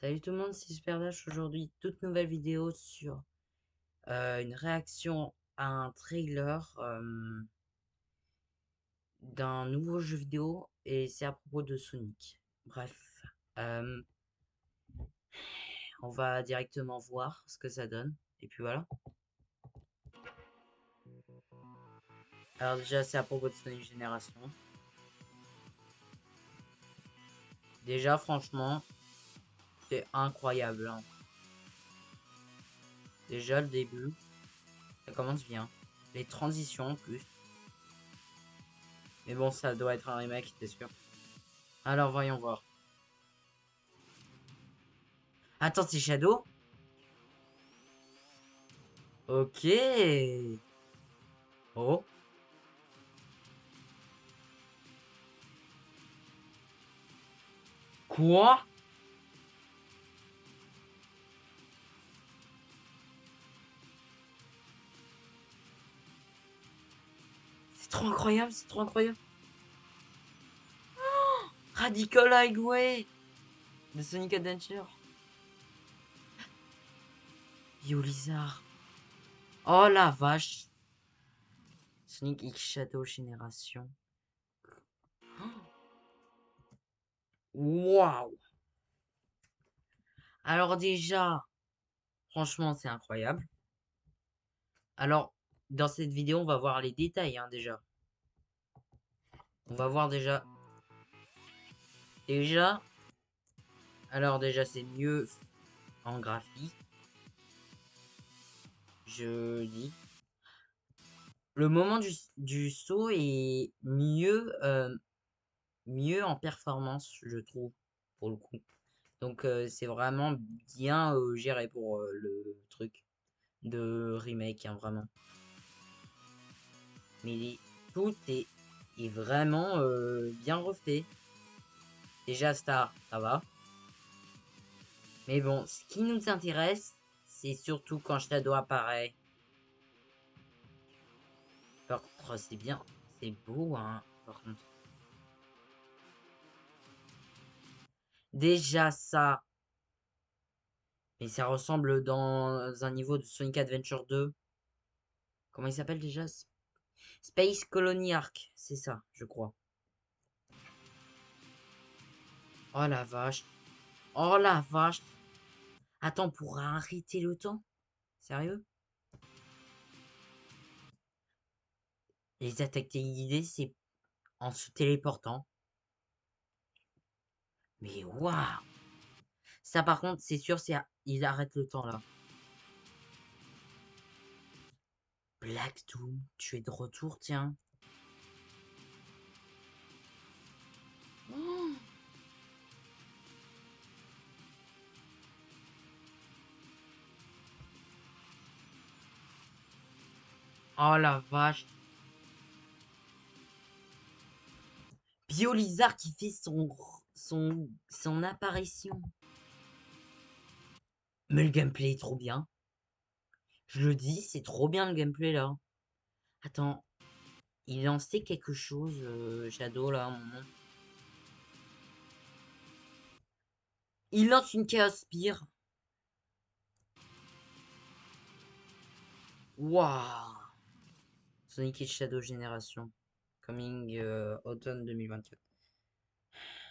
Salut tout le monde, c'est Super Dash. Aujourd'hui, toute nouvelle vidéo sur une réaction à un trailer d'un nouveau jeu vidéo et c'est à propos de Sonic. Bref, euh, on va directement voir ce que ça donne. Et puis voilà. Alors déjà, c'est à propos de Sonic Génération. Déjà, franchement, c'est incroyable, hein. Déjà, le début, ça commence bien. Les transitions en plus. Mais bon, ça doit être un remake, c'est sûr. Alors, voyons voir. Attends, c'est Shadow? Ok. Oh. Quoi? C'est trop incroyable, c'est trop incroyable. Radical Highway de Sonic Adventure. Yo Lizard. Oh la vache. Sonic X Shadow Génération. Waouh. Alors déjà, franchement, c'est incroyable. Alors, dans cette vidéo, on va voir les détails, hein, déjà. On va voir déjà. Déjà, alors déjà, c'est mieux en graphique. Je dis. Le moment du saut est mieux en performance, je trouve, pour le coup. Donc c'est vraiment bien géré pour le truc de remake, hein, vraiment. Mais tout est vraiment bien refait. Déjà Star, ça va. Mais bon, ce qui nous intéresse, c'est surtout quand Shadow apparaît. Par contre, c'est bien, c'est beau, hein, par contre. Déjà ça, mais ça ressemble dans un niveau de Sonic Adventure 2. Comment il s'appelle déjà? Space Colony Arc, c'est ça, je crois. Oh la vache. Oh la vache. Attends, pour arrêter le temps? Sérieux? Les attaques téléguidées, c'est en se téléportant. Mais waouh! Ça par contre, c'est sûr, il arrête le temps là. Black Doom, tu es de retour, tiens. Oh, oh la vache. Biolizard qui fait son apparition. Mais le gameplay est trop bien. Je le dis, c'est trop bien le gameplay là. Attends, il lançait quelque chose, Shadow là, à un moment. Il lance une Chaos Spear. Waouh! Sonic et Shadow Génération. Coming automne 2024.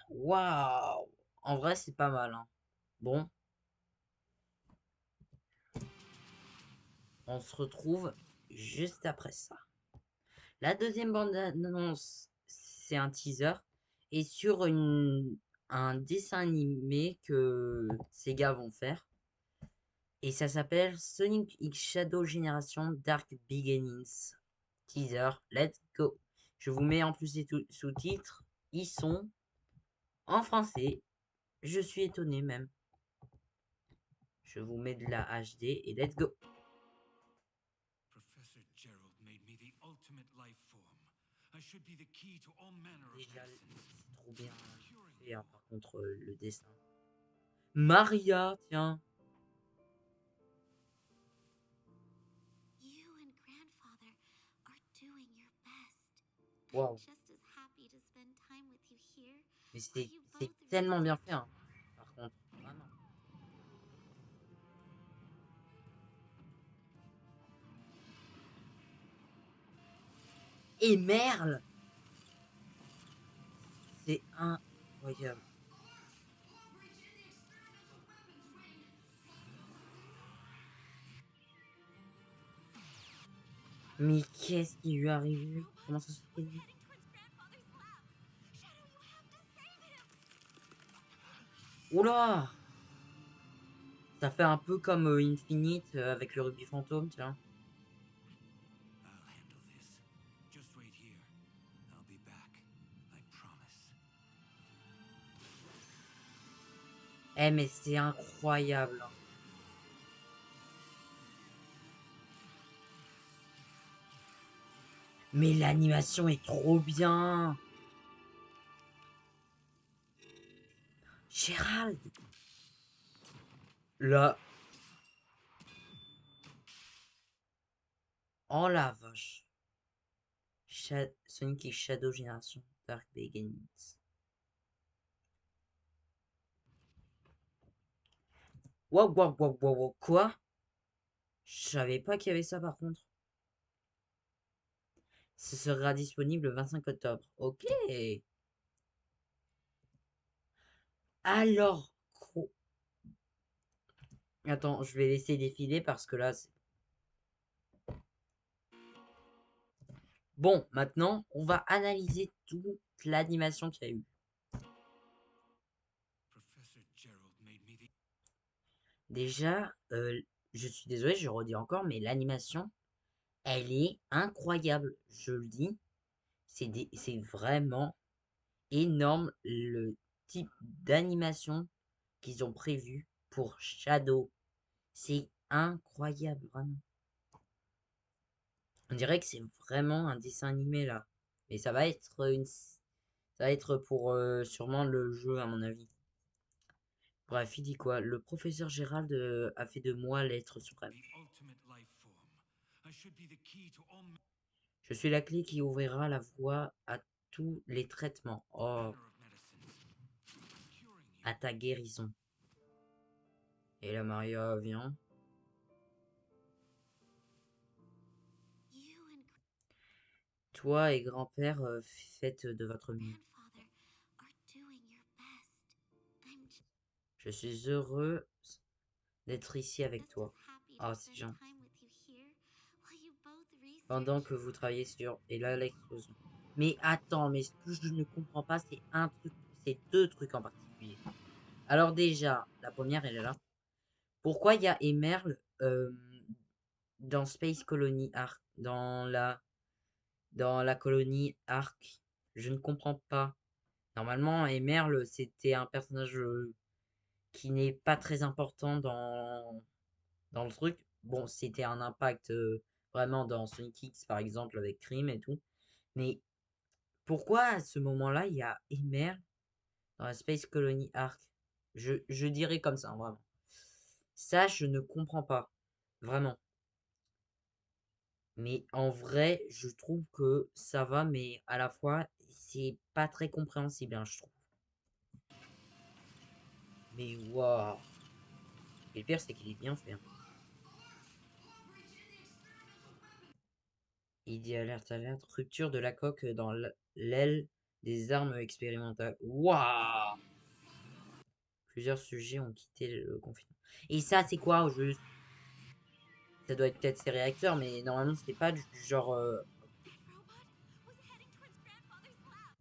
Waouh! En vrai, c'est pas mal, hein. Bon, on se retrouve juste après ça. La deuxième bande-annonce, c'est un teaser. Et sur un dessin animé que ces gars vont faire. Et ça s'appelle Sonic X Shadow Generation Dark Beginnings. Teaser, let's go. Je vous mets en plus les sous-titres. Ils sont en français. Je suis étonné même. Je vous mets de la HD et let's go. Professor Gerald made me the ultimate life form. I should be the key to all manner of Déjà, medicine. c'est trop bien fait, hein, par contre, le dessin. Maria, tiens. You and grandfather are doing your best. I'm Waouh. just as happy to spend time with you here Mais where you c'est both tellement visit. bien fait, hein, par contre. Vraiment. Et Merle, c'est incroyable. Mais qu'est-ce qui lui est arrivé? Comment ça se fait? Oula! Ça fait un peu comme Infinite avec le rugby fantôme, tiens. I'll handle this. Just wait here. I'll be back. I promise. Eh mais c'est incroyable, hein. Mais l'animation est trop bien. Gérald. Là. Oh la vache. Sonic et Shadow Génération Dark Beginnings. Wow, wow, wow, wow, wow. Quoi? Je savais pas qu'il y avait ça par contre. Ce sera disponible le 25 octobre. Ok. Alors, attends, je vais laisser défiler parce que là, bon, maintenant, on va analyser toute l'animation qu'il y a eu. Professor Gerald made me the Déjà, je suis désolé, je redis encore, mais l'animation, elle est incroyable. Je le dis, c'est vraiment énorme le type d'animation qu'ils ont prévu pour Shadow. C'est incroyable, vraiment. On dirait que c'est vraiment un dessin animé là. Et ça va être ça va être pour sûrement le jeu à mon avis. Bref, il dit quoi? Le professeur Gérald a fait de moi l'être suprême. ultimate life form. I should be the key to all Je suis la clé qui ouvrira la voie à tous les traitements. Oh, manner of medicines. Curing you. à ta guérison. Et la Maria vient. You and Toi et grand-père, faites de votre mieux. grandfather are doing your best. I'm Je suis heureux d'être ici avec just as toi. happy Ah, to c'est spend gentil. time with you here while you both Pendant research. que vous travaillez sur... Et là, l'explosion. Mais attends, mais ce que je ne comprends pas, c'est un truc, c'est deux trucs en particulier. Alors déjà, la première, elle est là. Pourquoi il y a Emerl dans Space Colony Arc, dans la colonie Arc? Je ne comprends pas. Normalement, Emerl, c'était un personnage qui n'est pas très important dans le truc. Bon, c'était un impact vraiment dans Sonic X, par exemple, avec Cream et tout. Mais pourquoi à ce moment-là, il y a Emerl dans la Space Colony Arc? Je dirais comme ça, hein, vraiment. Ça, je ne comprends pas. Vraiment. Mais en vrai, je trouve que ça va, mais à la fois, c'est pas très compréhensible, hein, je trouve. Mais waouh! Et le pire, c'est qu'il est bien fait, hein. Il dit alerte, rupture de la coque dans l'aile des armes expérimentales. Waouh! Plusieurs sujets ont quitté le confinement. Et ça, c'est quoi au juste? Ça doit être peut-être ses réacteurs, mais normalement, c'était pas du genre. Robot was heading towards grandfather's lab.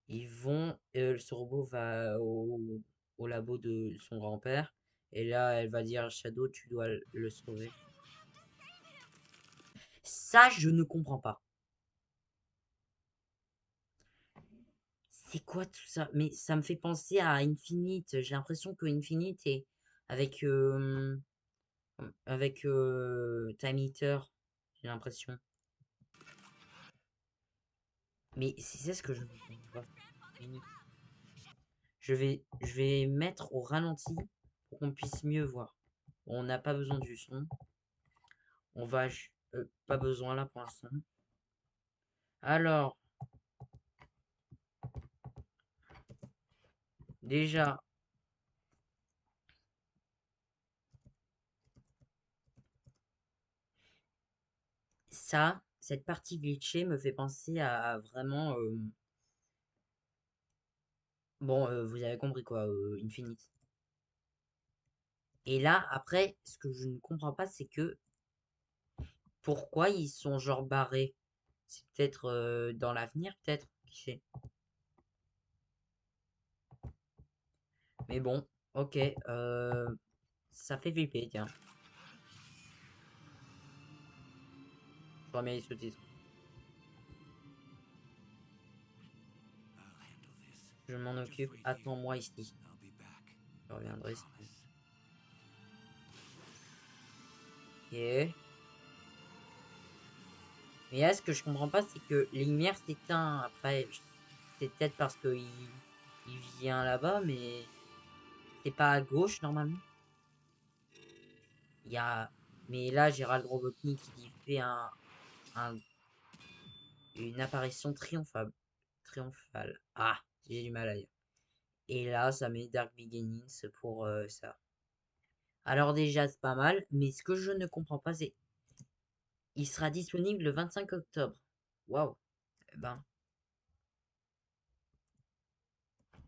Ils vont. Ce robot va au labo de son grand-père. Et là, elle va dire Shadow, tu dois le sauver. Ça, je ne comprends pas. C'est quoi tout ça? Mais ça me fait penser à Infinite. J'ai l'impression que Infinite est avec, avec Time Eater. J'ai l'impression. Mais c'est ça ce que je ne comprends pas. Je vais mettre au ralenti pour qu'on puisse mieux voir. On n'a pas besoin du son. On va... pas besoin là pour l'instant. Alors, déjà, ça, cette partie glitchée me fait penser à vraiment... bon, vous avez compris quoi, Infinite. Et là, après, ce que je ne comprends pas, c'est que pourquoi ils sont genre barrés? C'est peut-être dans l'avenir, peut-être, qui sait. Mais bon, ok, ça fait flipper, tiens. Je remets les sous-titres. I'll handle this. Je m'en Just occupe, wait here. attends-moi ici. I'll be back. Je reviendrai. Si- Promise. Ok. Mais là, ce que je comprends pas, c'est que les lumières s'éteignent. Après, c'est peut-être parce il vient là-bas, mais c'est pas à gauche normalement. Il y a, mais là, Gérald Robotnik, il fait un- une apparition triomphale. Triomphale. Ah, j'ai du mal à dire. Et là, ça met Dark Beginnings pour ça. Alors déjà, c'est pas mal, mais ce que je ne comprends pas, c'est il sera disponible le 25 octobre. Waouh. Eh ben,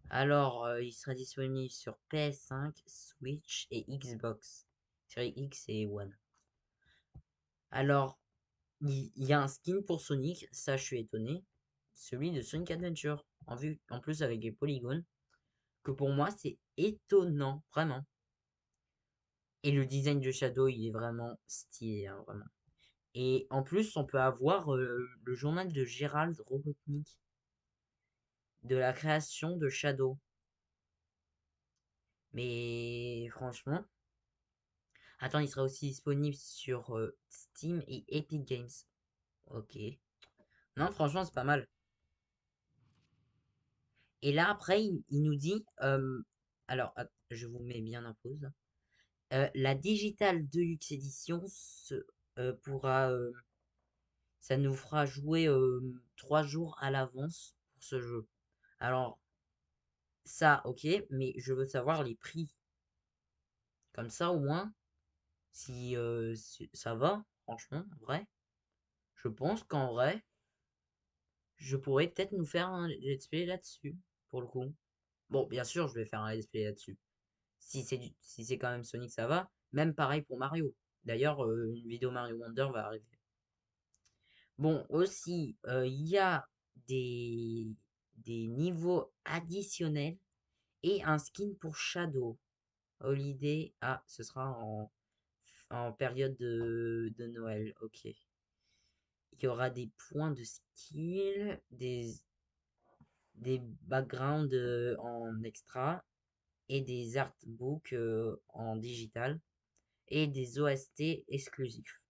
alors, il sera disponible sur PS5, Switch et Xbox. Série X et One. Alors, il y a un skin pour Sonic, ça je suis étonné. Celui de Sonic Adventure. En plus avec les polygones. Que pour moi, c'est étonnant, vraiment. Et le design de Shadow, il est vraiment stylé, hein, vraiment. Et en plus, on peut avoir le journal de Gérald Robotnik. De la création de Shadow. Mais franchement, attends, il sera aussi disponible sur Steam et Epic Games. Ok. Non, franchement, c'est pas mal. Et là, après, il nous dit, alors, je vous mets bien en pause. La Digital Deluxe Edition pourra, ça nous fera jouer 3 jours à l'avance pour ce jeu. Alors, ça, ok, mais je veux savoir les prix. Comme ça, au moins, si ça va, franchement, en vrai. Je pense qu'en vrai, je pourrais peut-être nous faire un let's play là-dessus, pour le coup. Bon, bien sûr, je vais faire un let's play là-dessus. Si c'est quand même Sonic, ça va. Même pareil pour Mario. D'ailleurs, une vidéo Mario Wonder va arriver. Bon, aussi, il y a des, des niveaux additionnels et un skin pour Shadow. Holiday, ah, ce sera en période de Noël, ok. Il y aura des points de skill, des backgrounds en extra et des artbooks en digital et des OST exclusifs.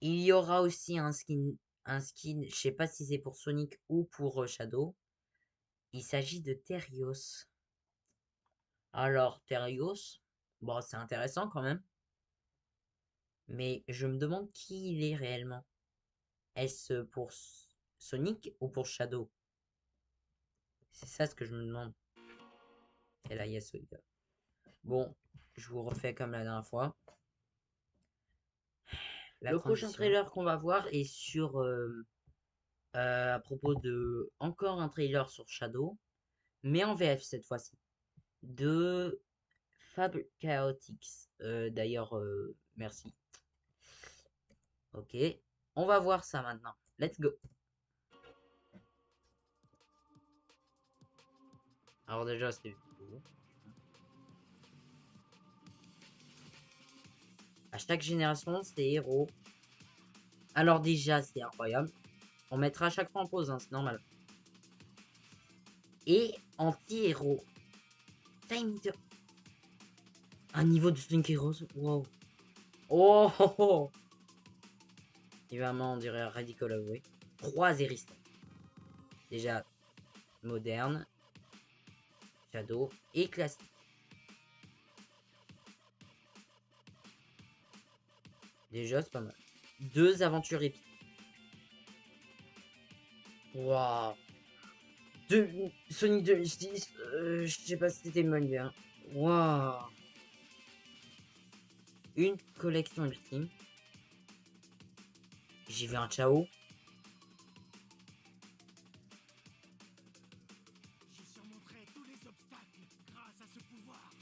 Il y aura aussi un skin, je sais pas si c'est pour Sonic ou pour Shadow. Il s'agit de Terios. Alors, Terios, bon, c'est intéressant quand même, mais je me demande qui il est réellement. Est-ce pour Sonic ou pour Shadow? C'est ça ce que je me demande. Et là, il y a Sonic. Bon, je vous refais comme la dernière fois. Le prochain trailer qu'on va voir est sur à propos de encore un trailer sur Shadow, mais en VF cette fois-ci, de Fab Chaotix. D'ailleurs, merci. Ok, on va voir ça maintenant. Let's go. Alors déjà, c'est beau. À chaque génération, c'est héros. Alors déjà, c'est incroyable. On mettra à chaque fois en pause, hein, c'est normal. Et anti-héros. Time Eater. Un niveau de Sonic Heroes. Wow. Oh, oh, oh. Et vraiment, on dirait Radical Away. 3 Eristan. Déjà, moderne, Shadow et classique. Déjà, c'est pas mal. 2 aventures épiques. Waouh. Sonic 2006. Je sais pas si c'était Money. Hein. Waouh. Une collection ultime. J'ai vu un Chao. Je surmonterai tous les obstacles grâce à ce pouvoir.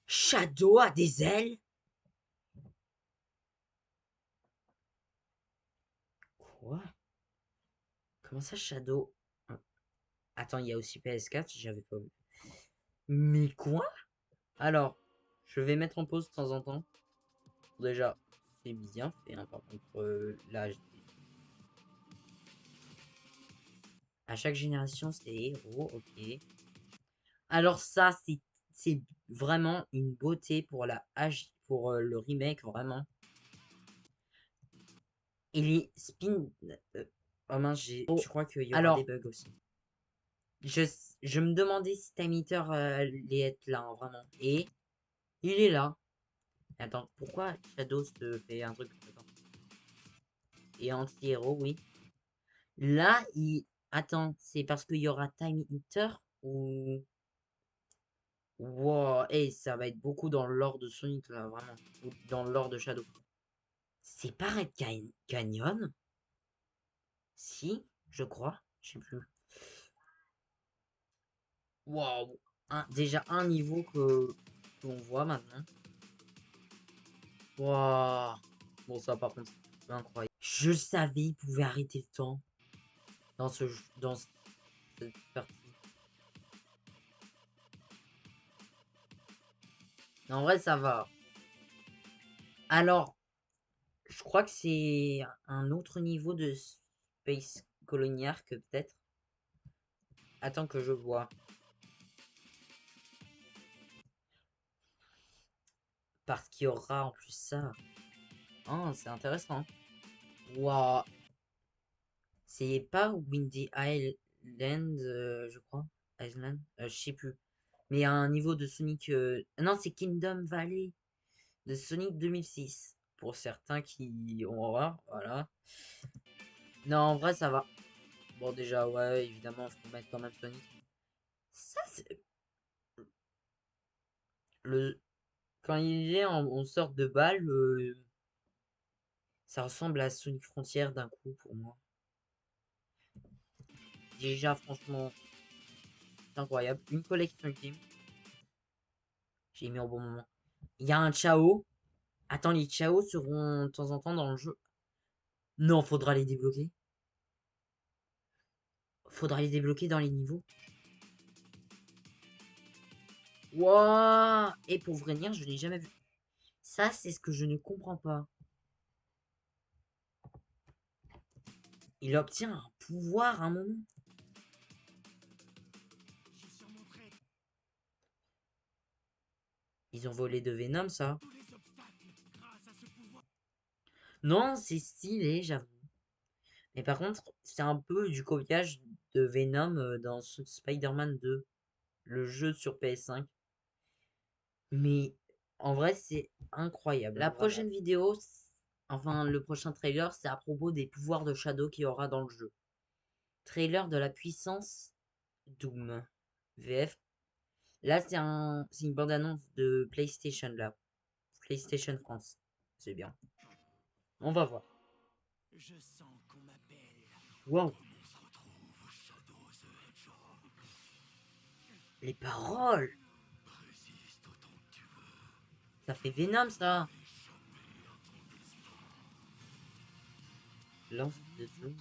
Shadow a des ailes? Quoi? Comment ça, Shadow? Attends, il y a aussi PS4, j'avais pas vu. Mais quoi? Alors, je vais mettre en pause de temps en temps. Déjà, c'est bien fait, hein, par contre, l'âge. À chaque génération, c'est des héros, ok. Alors ça, c'est vraiment une beauté pour la pour le remake, vraiment. Et les spin... oh mince, je crois qu'il y aura des bugs aussi. Je me demandais si Time Eater allait être là, hein, vraiment. Et il est là. Attends, pourquoi Shadow se fait un truc? Attends. Et anti-héros, oui. Là, il... Attends, c'est parce qu'il y aura Time Eater ou... Wow, et ça va être beaucoup dans le lore de Sonic, là, vraiment. Ou dans le lore de Shadow. C'est pas Red Canyon? Si, je crois. Je sais plus. Waouh. Déjà un niveau qu'on voit maintenant. Waouh. Bon, ça, par contre, c'est incroyable. Je savais il pouvait arrêter le temps dans cette partie. En vrai, ça va. Alors, je crois que c'est un autre niveau de Space Colony Arc, peut-être. Attends que je vois. Parce qu'il y aura en plus ça. Oh, c'est intéressant. Waouh. C'est pas Windy Island, je crois. Island, je sais plus. Mais il y a un niveau de Sonic. Non, c'est Kingdom Valley de Sonic 2006. Pour certains qui ont voir, voilà. Non, en vrai, ça va. Bon, déjà, ouais, évidemment, faut mettre quand même Sonic. Ça, c'est. Le... Quand il est en sorte de balle, ça ressemble à Sonic Frontier d'un coup pour moi. Déjà, franchement, c'est incroyable. Une collection ultime. J'ai mis au bon moment. Il y a un Chao. Attends, les Chao seront de temps en temps dans le jeu. Non, faudra les débloquer. Faudra les débloquer dans les niveaux. Wouah. Et pour venir, je l'ai jamais vu. Ça, c'est ce que je ne comprends pas. Il obtient un pouvoir à un moment. Je surmonterai Ils ont volé de Venom, ça. tous les obstacles grâce à ce pouvoir. Non, c'est stylé, j'avoue. Mais par contre, c'est un peu du copiage de Venom dans Spider-Man 2, le jeu sur PS5. Mais en vrai, c'est incroyable. La prochaine vidéo, enfin le prochain trailer, c'est à propos des pouvoirs de Shadow qu'il y aura dans le jeu. Trailer de la puissance Doom. VF. Là, c'est une bande-annonce de PlayStation, là. PlayStation France. C'est bien. On va voir. Je sens qu'on m'appelle. Wow. On se retrouve, Shadow the Hedgehog. Les paroles. Résiste autant que tu veux. Ça fait Venom, ça. Lance de Doom.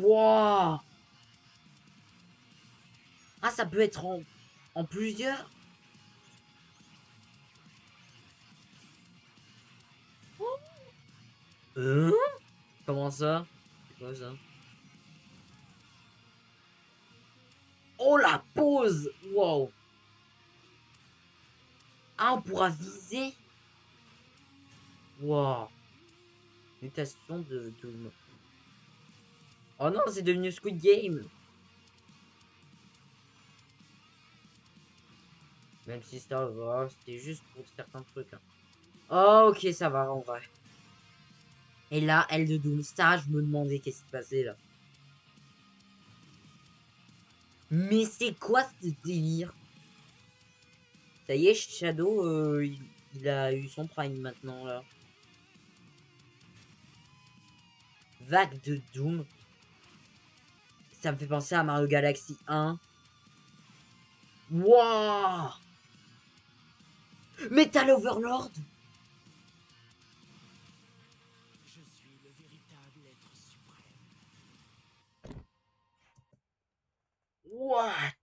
Wow. Ah, ça peut être en plusieurs. Hein? Comment ça? C'est quoi ça? Oh la pose! Wow! Ah, on pourra viser? Wow! Mutation de Doom. Oh non, c'est devenu Squid Game! Même si ça va, c'était juste pour certains trucs. Hein. Oh, ok, ça va en vrai. Et là, elle de Doom. Ça, je me demandais qu'est-ce qui se passait là. Mais c'est quoi ce délire? Ça y est, Shadow, il a eu son prime maintenant, là. Vague de Doom. Ça me fait penser à Mario Galaxy 1. Wouah! Metal Overlord! Je suis le véritable être suprême. What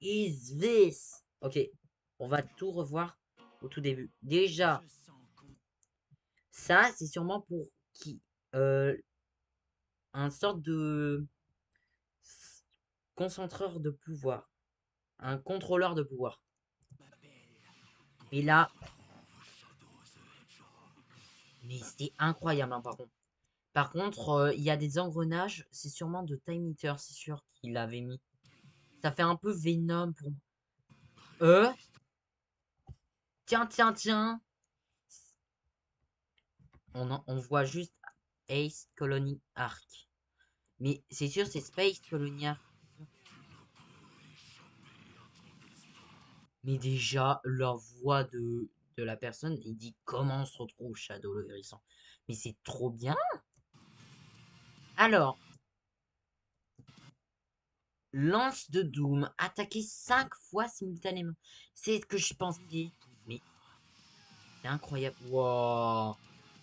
is this? Ok, on va tout revoir au tout début. Déjà, Je sens qu'on ça, c'est sûrement pour qui? Un sorte de concentreur de pouvoir. Un contrôleur de pouvoir. m'appelle. Et là, mais c'est incroyable, hein, par contre. Par contre, il y a des engrenages. C'est sûrement de Time Eater, c'est sûr qu'il avait mis. Ça fait un peu Venom pour moi. Tiens, tiens, tiens. On voit juste Ace Colony Arc. Mais c'est sûr, c'est Space Colony Arc. Mais déjà, la voix de la personne, il dit comment on se retrouve Shadow le Hérisson. Mais c'est trop bien. Alors, lance de Doom, attaquer 5 fois simultanément. C'est ce que je pensais. Mais c'est incroyable. Wow.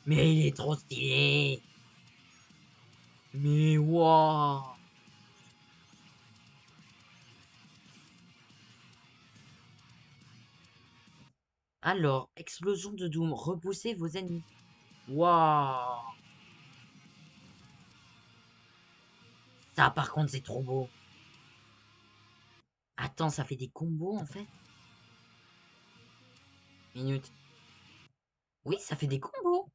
Mais il est trop stylé. Mais wow. Alors, explosion de Doom, repoussez vos ennemis. Waouh. Ça, par contre, c'est trop beau. Attends, ça fait des combos, en fait? Minute. Oui, ça fait des combos.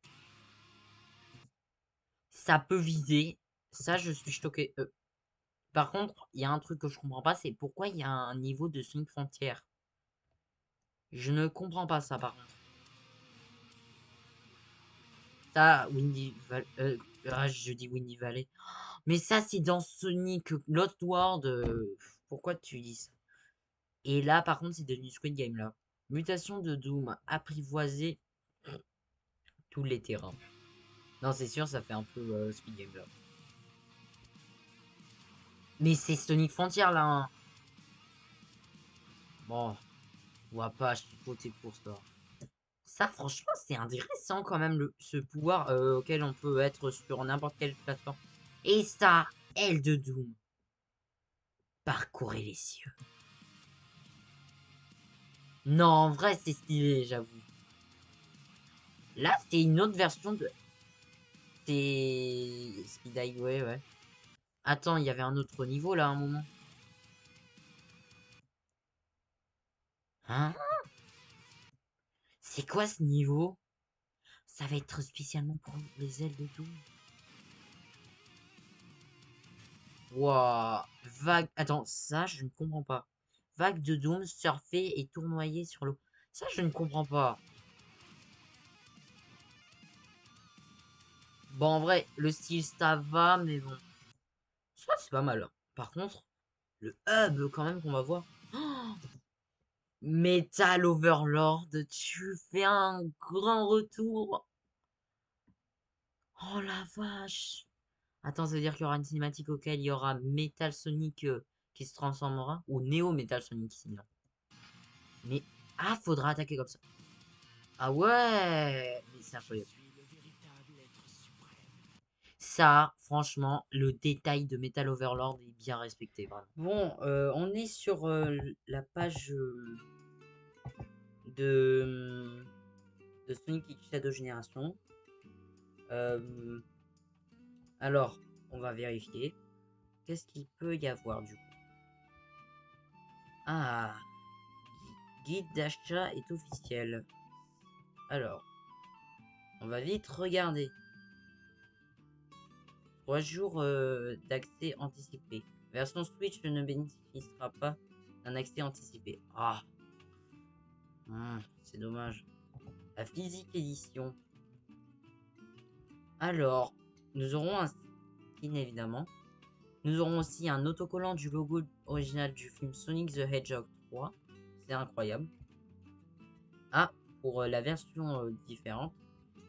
Ça peut viser. Ça, je suis choqué. Par contre, il y a un truc que je comprends pas, c'est pourquoi il y a un niveau de Sonic Frontier. Je ne comprends pas ça, par contre. Ça, Windy Valley... je dis Windy Valley. Mais ça, c'est dans Sonic Lost World. Pourquoi tu dis ça? Et là, par contre, c'est devenu Squid Game, là. Mutation de Doom, apprivoiser tous les terrains. Non, c'est sûr, ça fait un peu Squid Game, là. Mais c'est Sonic Frontier, là, hein. Bon, on va pas chipoter pour ça. Ça, franchement, c'est intéressant quand même, ce pouvoir auquel on peut être sur n'importe quelle plateforme. Et ça, aile de Doom. Parcourez les cieux. Non, en vrai, c'est stylé, j'avoue. Là, c'est une autre version de... C'est... Speed Highway, ouais. Attends, il y avait un autre niveau, là, à un moment. Hein? C'est quoi, ce niveau? Ça va être spécialement pour les ailes de Doom. Waouh. Vague... Attends, ça, je ne comprends pas. Vague de Doom, surfer et tournoyer sur l'eau. Ça, je ne comprends pas. Bon, en vrai, le style, ça va, mais bon. Ça, c'est pas mal. Par contre, le hub, quand même, qu'on va voir. Oh, Metal Overlord, tu fais un grand retour. Oh la vache. Attends, ça veut dire qu'il y aura une cinématique auquel il y aura Metal Sonic qui se transformera. Ou Neo Metal Sonic, sinon. Mais, ah, faudra attaquer comme ça. Ah ouais, mais c'est incroyable. suis le véritable être suprême. Ça, franchement, le détail de Metal Overlord est bien respecté, vraiment. Bon, on est sur la page de, de Sonic X Shadow Génération. Alors, on va vérifier. Qu'est-ce qu'il peut y avoir du coup? Ah, guide d'achat est officiel. Alors, on va vite regarder. 3 jours d'accès anticipé. Version Switch ne bénéficiera pas d'un accès anticipé. Ah, c'est dommage. La physique édition. Alors, nous aurons un skin évidemment. Nous aurons aussi un autocollant du logo original du film Sonic the Hedgehog 3. C'est incroyable. Ah, pour la version différente.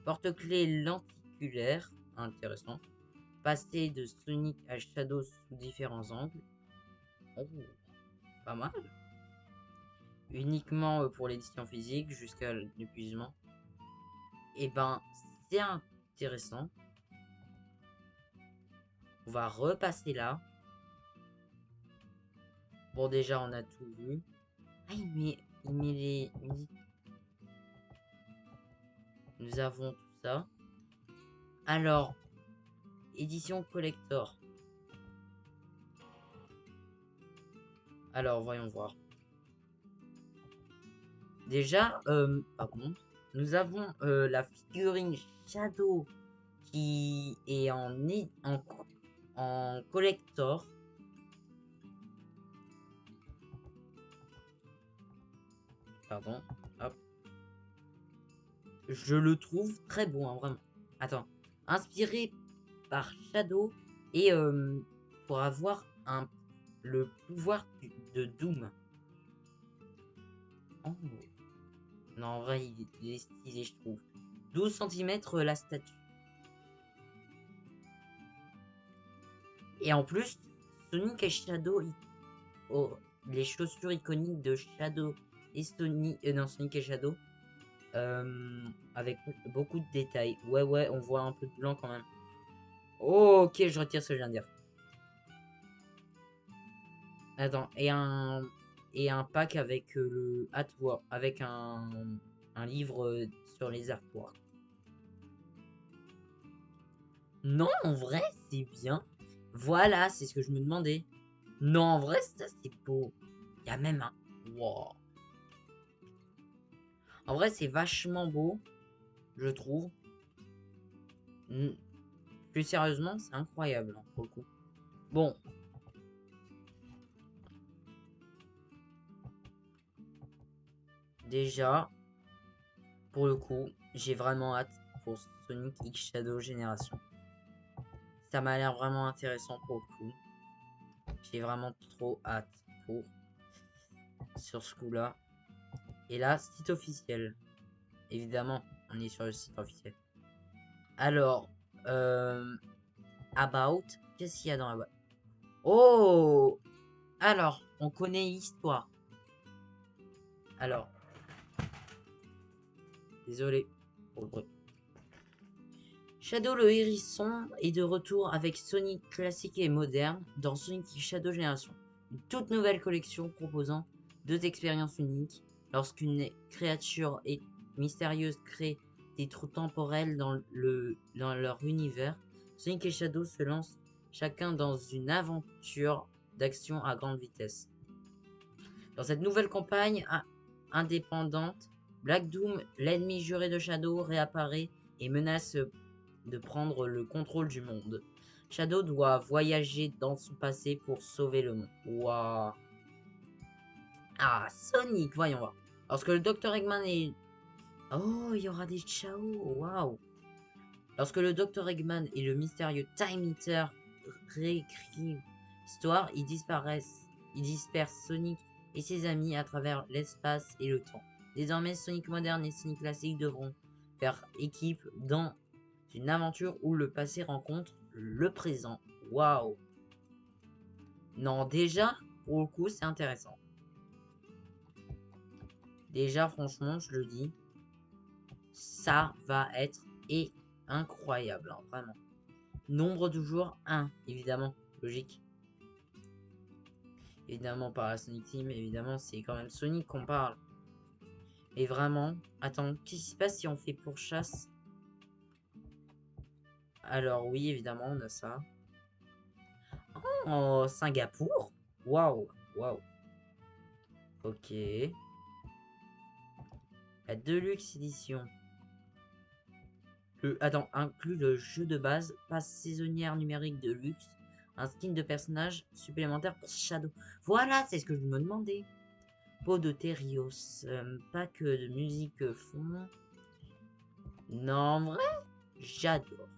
Porte-clés lenticulaire, intéressant. Passer de Sonic à Shadow sous différents angles. Oh, pas mal. Uniquement pour l'édition physique jusqu'à l'épuisement. Et ben, c'est intéressant. On va repasser là. Bon, déjà, on a tout vu. Ah, il met les musiques. Nous avons tout ça. Alors, édition collector. Alors, voyons voir. Déjà, par contre, nous avons la figurine Shadow qui est en collector. Pardon, hop. Je le trouve très beau, hein, vraiment. Attends, inspiré par Shadow et pour avoir le pouvoir de Doom. Oh. Non, en vrai, il est stylé, je trouve. 12 cm la statue. Et en plus, Sonic et Shadow, oh, les chaussures iconiques de Shadow et Sonic, non, Sonic et Shadow, avec beaucoup de détails. Ouais, on voit un peu de blanc quand même. Oh, ok, je retire ce que je viens de dire. Attends, et un pack avec le artwork, avec un livre sur les artworks. Non, en vrai, c'est bien. Voilà, c'est ce que je me demandais. Non, en vrai, ça, c'est beau. Il y a même un... Wow. En vrai, c'est vachement beau, je trouve. Plus sérieusement, c'est incroyable, hein, pour le coup. Bon. Déjà, pour le coup, j'ai vraiment hâte pour Sonic X Shadow Génération. Ça m'a l'air vraiment intéressant pour le coup. J'ai vraiment trop hâte pour sur ce coup-là. Et là, site officiel. Évidemment, on est sur le site officiel. Alors, About, qu'est-ce qu'il y a dans About? Oh! Alors, on connaît l'histoire. Alors, désolé pour le bruit. Shadow le hérisson est de retour avec Sonic classique et moderne dans Sonic Shadow Génération. Une toute nouvelle collection proposant 2 expériences uniques. Lorsqu'une créature mystérieuse crée des trous temporels dans leur univers, Sonic et Shadow se lancent chacun dans une aventure d'action à grande vitesse. Dans cette nouvelle campagne indépendante, Black Doom, l'ennemi juré de Shadow, réapparaît et menace de prendre le contrôle du monde. Shadow doit voyager dans son passé pour sauver le monde. Waouh. Ah, Sonic, voyons voir. Lorsque le Dr Eggman est... Oh, il y aura des Chao. Waouh. Lorsque le Dr Eggman et le mystérieux Time Eater réécrivent l'histoire, ils disparaissent. Ils dispersent Sonic et ses amis à travers l'espace et le temps. Désormais, Sonic moderne et Sonic classique devront faire équipe dans une aventure où le passé rencontre le présent. Waouh. Non, déjà, pour le coup, c'est intéressant. Déjà, franchement, je le dis, ça va être incroyable, hein, vraiment. Nombre de jours, 1, évidemment, logique. Évidemment, par la Sonic Team, évidemment, c'est quand même Sonic qu'on parle. Et vraiment, attends, qu'est-ce qui se passe si on fait pourchasse? Alors oui, évidemment, on a ça. Oh, Singapour? Waouh, waouh. Ok. La Deluxe Edition. Attends, inclut le jeu de base, passe saisonnière numérique de luxe, un skin de personnage supplémentaire pour Shadow. Voilà, c'est ce que je me demandais. Peau de Terios, pack de musique fond. Non, en vrai, j'adore.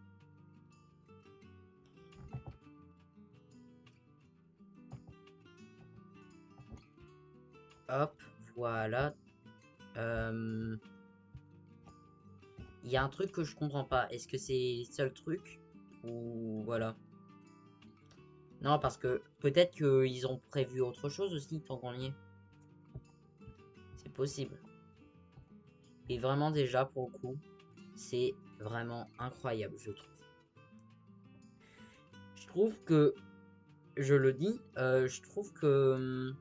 Hop, voilà. il y a un truc que je comprends pas. Est-ce que c'est les seuls trucs? Ou voilà. Non, parce que peut-être qu'ils ont prévu autre chose aussi, tant qu'on y est. C'est possible. Et vraiment déjà, pour le coup, c'est vraiment incroyable, je trouve. Je trouve que, je le dis, je trouve que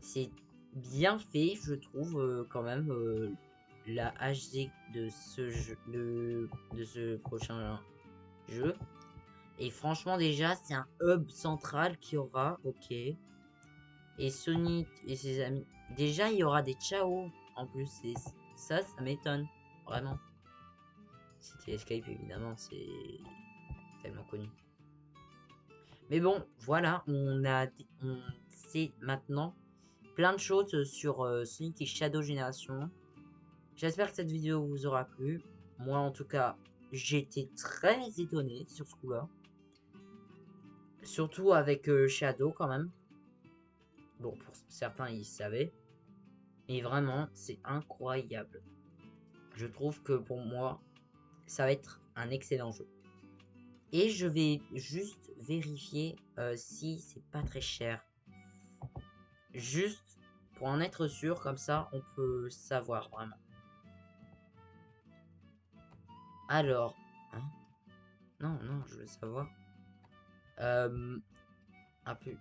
c'est bien fait, je trouve, quand même, la HD de ce jeu, de ce prochain jeu. Et franchement, déjà, c'est un hub central qui aura, ok. Et Sonic et ses amis. Déjà, il y aura des Chao en plus. Et ça m'étonne. Vraiment. C'était Escape, évidemment. C'est tellement connu. Mais bon, voilà. On sait maintenant plein de choses sur Sonic et Shadow Génération. J'espère que cette vidéo vous aura plu. Moi, en tout cas, j'étais très étonné sur ce coup-là. Surtout avec Shadow, quand même. Bon, pour certains, ils savaient. Et vraiment, c'est incroyable. Je trouve que pour moi, ça va être un excellent jeu. Et je vais juste vérifier si c'est pas très cher. Juste pour en être sûr, comme ça, on peut savoir vraiment. Alors, hein? Non, non, je veux savoir. Un peu.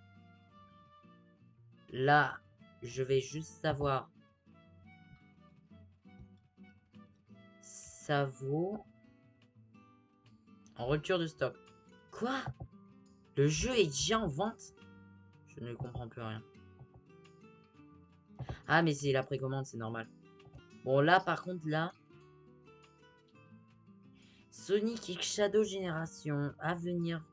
Là, je vais juste savoir. Ça vaut... En rupture de stock. Quoi? Le jeu est déjà en vente? Je ne comprends plus rien. Ah, mais c'est la précommande, c'est normal. Bon, là, par contre, là... Sonic X Shadow Génération à venir.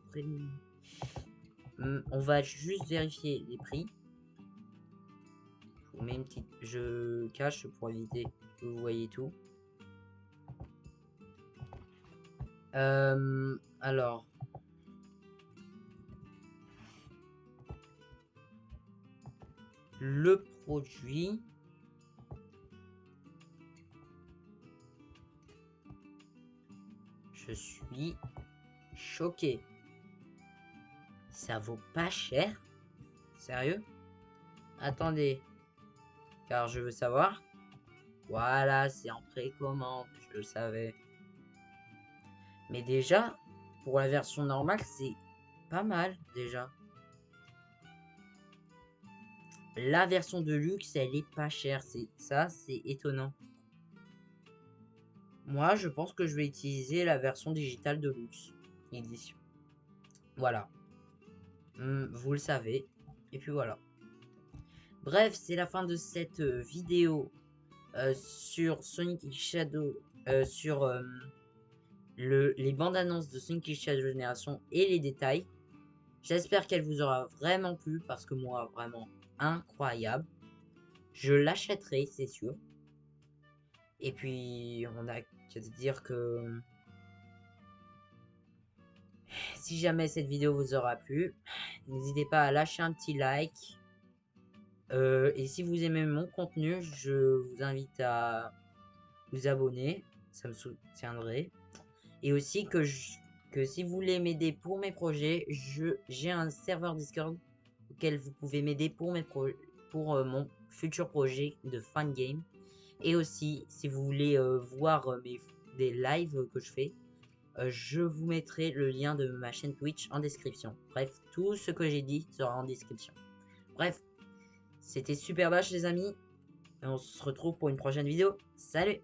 On va juste vérifier les prix. Je vous mets une petite... Je cache pour éviter que vous voyez tout. Alors... Le produit... Je suis choqué. Ça vaut pas cher? Sérieux? Attendez. Car je veux savoir. Voilà, c'est en précommande. Je le savais. Mais déjà, pour la version normale, c'est pas mal déjà. La version de luxe, elle est pas chère. C'est étonnant. Moi, je pense que je vais utiliser la version digitale de luxe édition. Voilà. Vous le savez. Et puis voilà. Bref, c'est la fin de cette vidéo sur Sonic X Shadow, sur les bandes annonces de Sonic X Shadow Génération et les détails. J'espère qu'elle vous aura vraiment plu parce que moi, vraiment incroyable. Je l'achèterai, c'est sûr. Et puis, on a qu'à dire que si jamais cette vidéo vous aura plu, n'hésitez pas à lâcher un petit like. Et si vous aimez mon contenu, je vous invite à vous abonner. Ça me soutiendrait. Et aussi que si vous voulez m'aider pour mes projets, j'ai un serveur Discord auquel vous pouvez m'aider pour mon futur projet de fan game. Et aussi, si vous voulez voir des lives que je fais, je vous mettrai le lien de ma chaîne Twitch en description. Bref, tout ce que j'ai dit sera en description. Bref, c'était super vache les amis. Et on se retrouve pour une prochaine vidéo. Salut!